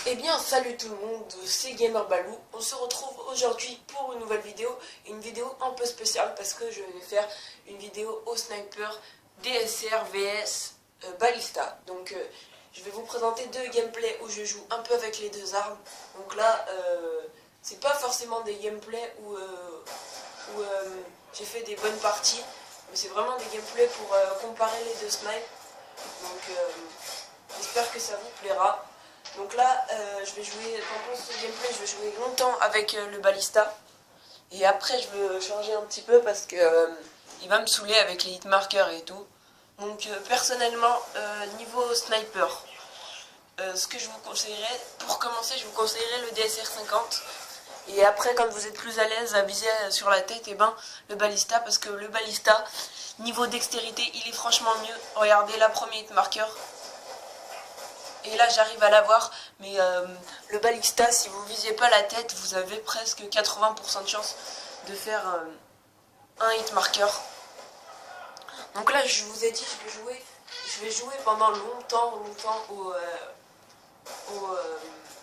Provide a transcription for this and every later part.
Eh bien, salut tout le monde, c'est Gamer Balou. On se retrouve aujourd'hui pour une nouvelle vidéo, une vidéo un peu spéciale parce que je vais faire une vidéo au sniper DSR vs Ballista. Donc, je vais vous présenter deux gameplays où je joue un peu avec les deux armes. Donc là, c'est pas forcément des gameplays où j'ai fait des bonnes parties, mais c'est vraiment des gameplays pour comparer les deux snipes. Donc, j'espère que ça vous plaira. Donc là, je vais jouer, pendant ce gameplay, je vais jouer longtemps avec le Ballista. Et après, je vais changer un petit peu parce que il va me saouler avec les hitmarkers et tout. Donc personnellement, niveau sniper, ce que je vous conseillerais, pour commencer, je vous conseillerais le DSR 50. Et après, quand vous êtes plus à l'aise à viser sur la tête, et ben le Ballista, parce que le Ballista, niveau dextérité, il est franchement mieux. Regardez la première hitmarker. Et là j'arrive à l'avoir, mais le Ballista, si vous visiez pas la tête, vous avez presque 80% de chance de faire un hit marker. Donc là je vous ai dit, je vais jouer pendant longtemps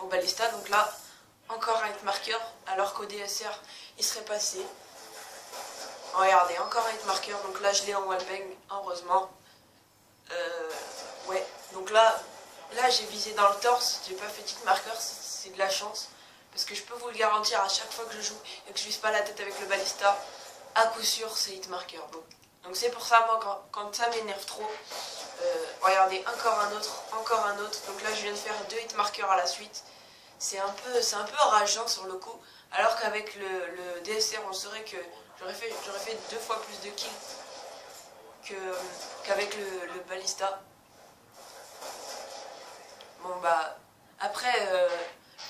au Ballista. Donc là, encore un hit marker, alors qu'au DSR il serait passé. Regardez, encore un hit marker, donc là je l'ai en wallbang, heureusement. Ouais, donc là j'ai visé dans le torse, j'ai pas fait hit marker, c'est de la chance. Parce que je peux vous le garantir, à chaque fois que je joue et que je vise pas la tête avec le Ballista, à coup sûr c'est hit marker. Donc c'est pour ça, moi, quand ça m'énerve trop, regardez, encore un autre. Donc là je viens de faire deux hit markers à la suite. C'est un peu rageant sur le coup. Alors qu'avec le DSR, on saurait que j'aurais fait deux fois plus de kills qu'avec le Ballista. Bon bah, après,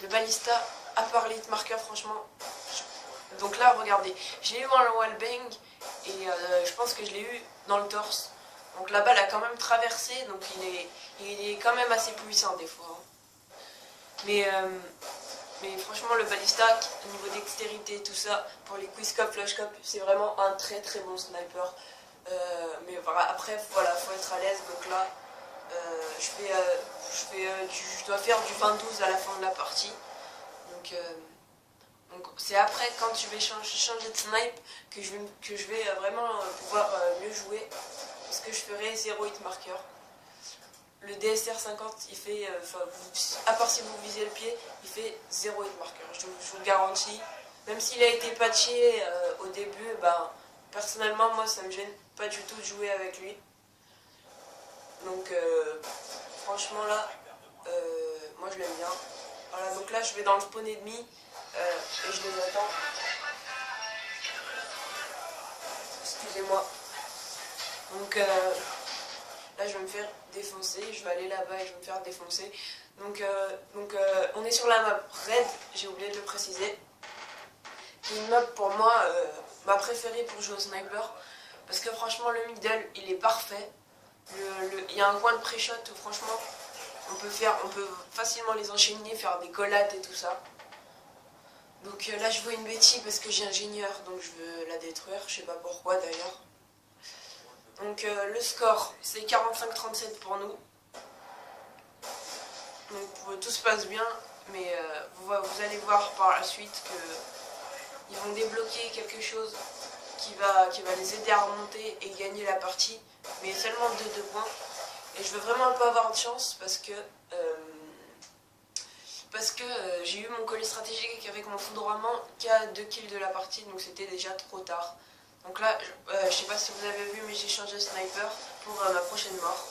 le Ballista, à part les hitmarkers, franchement. Donc là, regardez, j'ai eu un wallbang et je pense que je l'ai eu dans le torse. Donc la balle a quand même traversé, donc il est quand même assez puissant des fois. Mais franchement, le Ballista, au niveau dextérité, tout ça, pour les quickscope, flashcope, c'est vraiment un très très bon sniper. Mais voilà, après, voilà, faut être à l'aise. Donc là, je dois faire du 20-12 à la fin de la partie. Donc c'est après, quand je vais changer de snipe, que je vais vraiment pouvoir mieux jouer. Parce que je ferai 0 hit marker. Le DSR 50, il fait, à part si vous visez le pied, il fait 0 hit marker. Je vous le garantis. Même s'il a été patché au début, ben, personnellement, moi, ça me gêne pas du tout de jouer avec lui. Donc, franchement, là, moi, je l'aime bien. Voilà, donc là, je vais dans le spawn ennemi et je les attends. Excusez-moi. Donc, là, je vais me faire défoncer. Je vais aller là-bas et je vais me faire défoncer. Donc, on est sur la map Red, j'ai oublié de le préciser. C'est une map pour moi, ma préférée pour jouer au sniper. Parce que franchement, le middle, il est parfait. Il y a un coin de pré-shot où franchement, on peut facilement les enchaîner, faire des collades et tout ça. Donc là, je vois une bêtise parce que j'ai ingénieur, donc je veux la détruire. Je sais pas pourquoi d'ailleurs. Donc le score, c'est 45-37 pour nous. Donc tout se passe bien, mais vous allez voir par la suite qu'ils vont débloquer quelque chose qui va les aider à remonter et gagner la partie, mais seulement de 2 points. Et je veux vraiment pas avoir de chance parce que j'ai eu mon colis stratégique avec mon foudroiement qu'à 2 kills de la partie, donc c'était déjà trop tard. Donc là, je sais pas si vous avez vu, mais j'ai changé de sniper pour ma prochaine mort.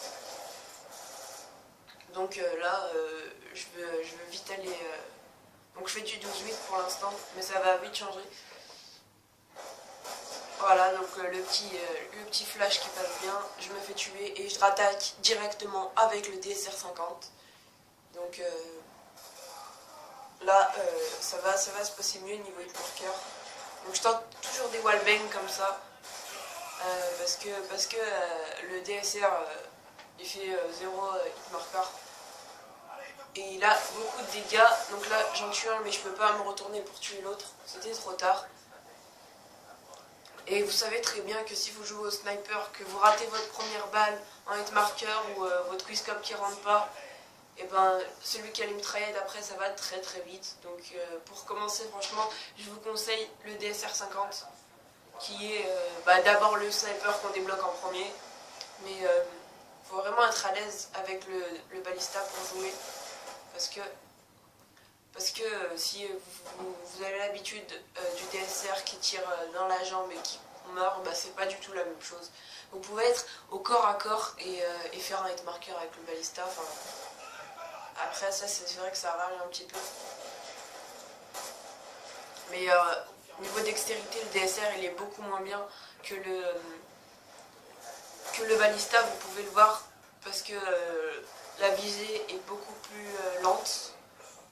Donc là, je veux vite aller... donc je fais du 12-8 pour l'instant, mais ça va vite changer. Voilà, donc le petit flash qui passe bien, je me fais tuer et je rattaque directement avec le DSR 50. Donc là, ça va se passer mieux niveau hitmarker. Donc je tente toujours des wallbangs comme ça, parce que le DSR, il fait 0 hitmarker. Et il a beaucoup de dégâts, donc là j'en tue un mais je peux pas me retourner pour tuer l'autre, c'était trop tard. Et vous savez très bien que si vous jouez au sniper, que vous ratez votre première balle en hitmarker ou votre quickscope qui rentre pas, et ben celui qui a les mitraillettes après ça va très très vite. Donc pour commencer franchement je vous conseille le DSR 50 qui est d'abord le sniper qu'on débloque en premier, mais faut vraiment être à l'aise avec le balista pour jouer parce que si vous avez l'habitude du DSR qui tire dans la jambe et qui meurt, bah, c'est pas du tout la même chose. Vous pouvez être au corps à corps et faire un hit marker avec le balista. Enfin, après ça c'est vrai que ça rage un petit peu. Mais niveau dextérité, le DSR il est beaucoup moins bien que le balista, vous pouvez le voir, parce que la visée est beaucoup plus lente.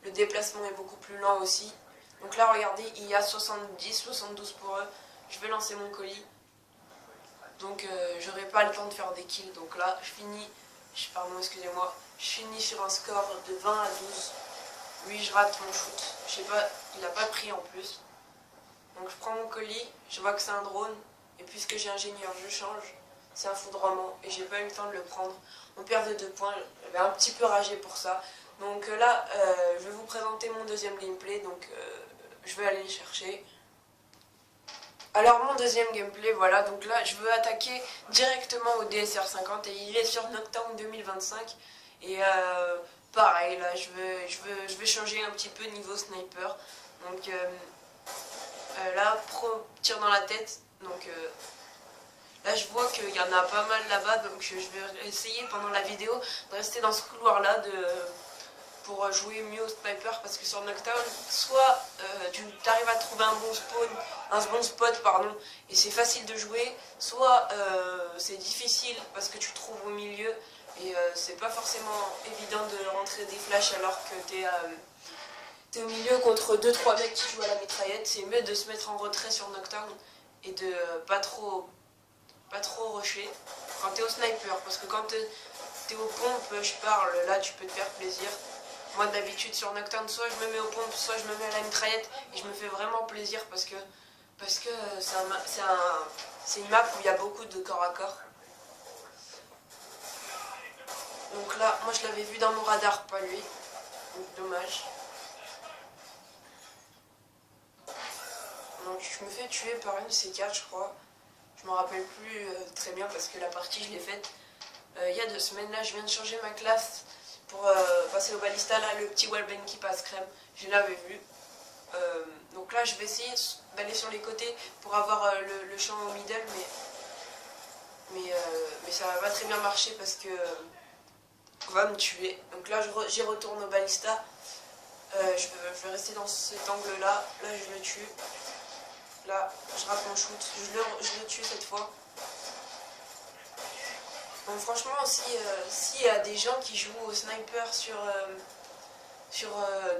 Le déplacement est beaucoup plus lent aussi. Donc là, regardez, il y a 70, 72 pour eux. Je vais lancer mon colis. Donc j'aurai pas le temps de faire des kills. Donc là, pardon, excusez-moi. Je finis sur un score de 20 à 12. Lui, je rate mon shoot. Je sais pas, il a pas pris en plus. Donc je prends mon colis, je vois que c'est un drone. Et puisque j'ai ingénieur, je change. C'est un foudroiement et j'ai pas eu le temps de le prendre. On perd de 2 points. J'avais un petit peu ragé pour ça. Donc là, je vais vous présenter mon deuxième gameplay, donc je vais aller le chercher. Alors mon deuxième gameplay, voilà, donc là je veux attaquer directement au DSR 50 et il est sur Knockdown 2025. Et pareil, là je vais changer un petit peu niveau sniper. Donc là, pro tir dans la tête, donc là je vois qu'il y en a pas mal là-bas, donc je vais essayer pendant la vidéo de rester dans ce couloir-là pour jouer mieux au sniper, parce que sur Knockdown, soit tu arrives à trouver un bon spot, pardon, et c'est facile de jouer, soit c'est difficile parce que tu te trouves au milieu et c'est pas forcément évident de rentrer des flashs alors que t'es au milieu contre 2-3 mecs qui jouent à la mitraillette. C'est mieux de se mettre en retrait sur Knockdown et de pas trop rusher quand t'es au sniper, parce que quand t'es aux pompes, je parle, là tu peux te faire plaisir. Moi d'habitude sur Knockdown, soit je me mets aux pompes, soit je me mets à la mitraillette et je me fais vraiment plaisir parce que c'est une map où il y a beaucoup de corps à corps. Donc là, moi je l'avais vu dans mon radar, pas lui. Donc dommage. Donc je me fais tuer par une C4 je crois. Je me rappelle plus très bien parce que la partie je l'ai faite il y a 2 semaines. Là je viens de changer ma classe pour passer au balista. Là le petit wallbang qui passe crème, je l'avais vu. Donc là je vais essayer d'aller sur les côtés pour avoir le champ au middle, mais ça va pas très bien marcher parce que on va me tuer. Donc là j'y retourne au balista. Je vais rester dans cet angle là. Là je le tue. Là je rate mon shoot. Je le tue cette fois. Donc franchement, s'il y a des gens qui jouent au sniper sur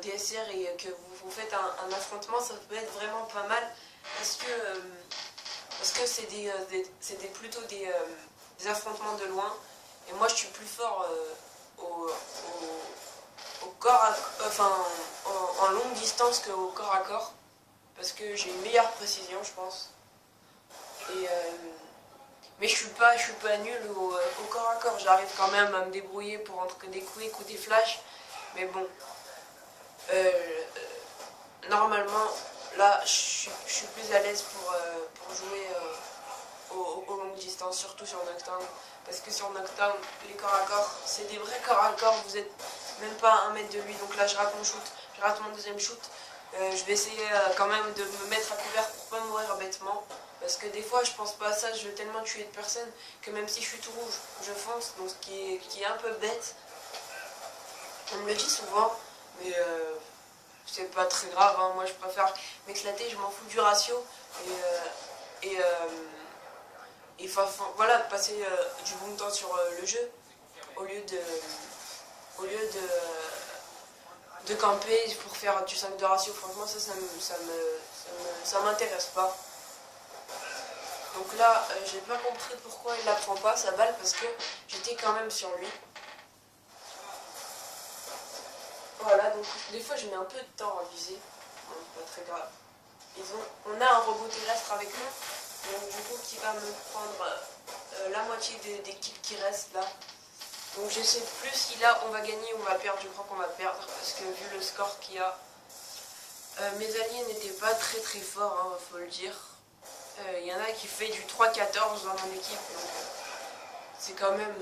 DSR et que vous faites un affrontement, ça peut être vraiment pas mal parce que c'est plutôt des affrontements de loin. Et moi je suis plus fort au corps en longue distance qu'au corps à corps, parce que j'ai une meilleure précision je pense. Mais je suis pas nul au corps à corps, j'arrive quand même à me débrouiller pour entrer des quick ou des flashs, mais bon, normalement là je suis plus à l'aise pour jouer aux longues distances, surtout sur Knockdown, parce que sur Knockdown les corps à corps c'est des vrais corps à corps, vous êtes même pas à 1 mètre de lui. Donc là je rate mon shoot, je rate mon deuxième shoot. Je vais essayer quand même de me mettre à couvert pour pas mourir bêtement, parce que des fois je pense pas à ça, je veux tellement tuer de personnes que même si je suis tout rouge je fonce, donc ce qui est un peu bête. On me le dit souvent, mais c'est pas très grave, hein. Moi je préfère m'éclater, je m'en fous du ratio et voilà, passer du bon temps sur le jeu au lieu de camper pour faire du 5 de ratio. Franchement ça m'intéresse pas. Donc là j'ai pas compris pourquoi il la prend pas sa balle, parce que j'étais quand même sur lui. Voilà, donc des fois je mets un peu de temps à viser, bon, pas très grave. On a un robot terrestre avec nous, donc du coup qui va me prendre la moitié des kills qui restent là. Donc je sais plus si là on va gagner ou on va perdre. Je crois qu'on va perdre parce que vu le score qu'il y a, mes alliés n'étaient pas très très forts, hein, faut le dire. Il y en a qui fait du 3-14 dans mon équipe, donc c'est quand même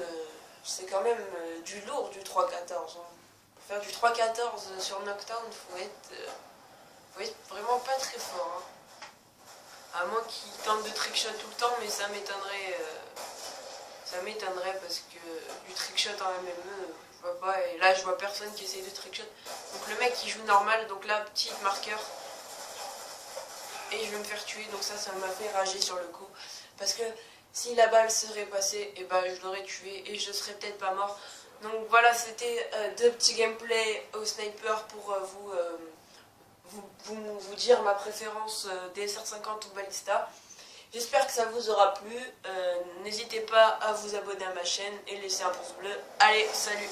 du lourd du 3-14. Hein. Pour faire du 3-14 sur Knockdown, faut être vraiment pas très fort. Hein. À moins qu'il tente de trickshot tout le temps, mais ça m'étonnerait. Ça m'étonnerait parce que du trickshot en MME, je vois pas. Et là, je vois personne qui essaye de trickshot. Donc le mec il joue normal, donc là, petit marqueur. Et je vais me faire tuer, donc ça m'a fait rager sur le coup. Parce que si la balle serait passée, et ben je l'aurais tué et je serais peut-être pas mort. Donc voilà, c'était deux petits gameplays au sniper pour vous dire ma préférence DSR50 ou Ballista. J'espère que ça vous aura plu. N'hésitez pas à vous abonner à ma chaîne et laisser un pouce bleu. Allez, salut!